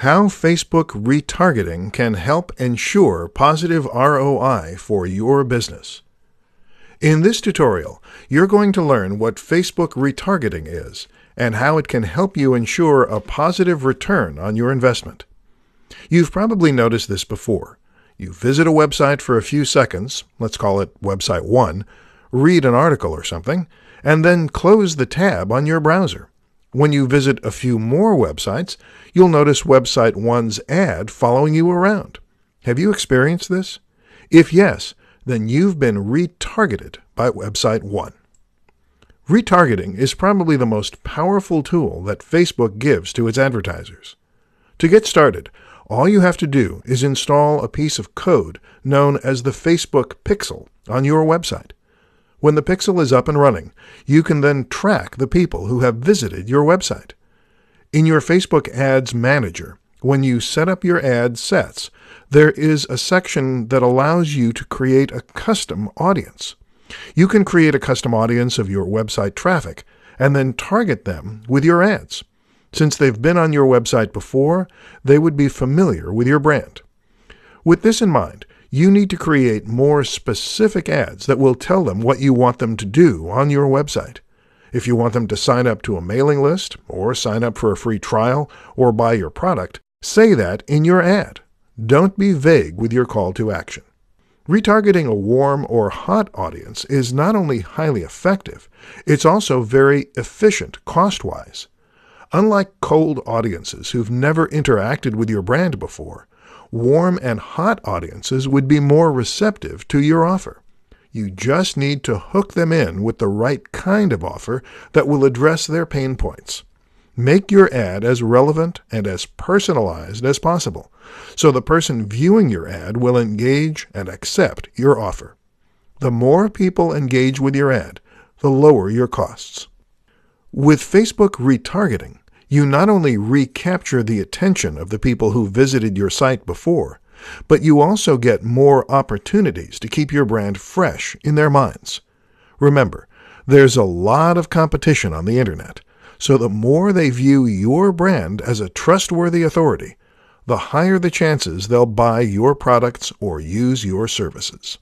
How Facebook retargeting can help ensure positive ROI for your business. In this tutorial, you're going to learn what Facebook retargeting is and how it can help you ensure a positive return on your investment. You've probably noticed this before. You visit a website for a few seconds, let's call it website 1, read an article or something, and then close the tab on your browser. When you visit a few more websites, you'll notice website 1's ad following you around. Have you experienced this? If yes, then you've been retargeted by website 1. Retargeting is probably the most powerful tool that Facebook gives to its advertisers. To get started, all you have to do is install a piece of code known as the Facebook Pixel on your website. When the pixel is up and running, you can then track the people who have visited your website. In your Facebook Ads Manager, when you set up your ad sets, there is a section that allows you to create a custom audience. You can create a custom audience of your website traffic and then target them with your ads. Since they've been on your website before, they would be familiar with your brand. With this in mind, you need to create more specific ads that will tell them what you want them to do on your website. If you want them to sign up to a mailing list, or sign up for a free trial, or buy your product, say that in your ad. Don't be vague with your call to action. Retargeting a warm or hot audience is not only highly effective, it's also very efficient cost-wise. Unlike cold audiences who've never interacted with your brand before, warm and hot audiences would be more receptive to your offer. You just need to hook them in with the right kind of offer that will address their pain points. Make your ad as relevant and as personalized as possible, so the person viewing your ad will engage and accept your offer. The more people engage with your ad, the lower your costs. With Facebook retargeting, you not only recapture the attention of the people who visited your site before, but you also get more opportunities to keep your brand fresh in their minds. Remember, there's a lot of competition on the internet, so the more they view your brand as a trustworthy authority, the higher the chances they'll buy your products or use your services.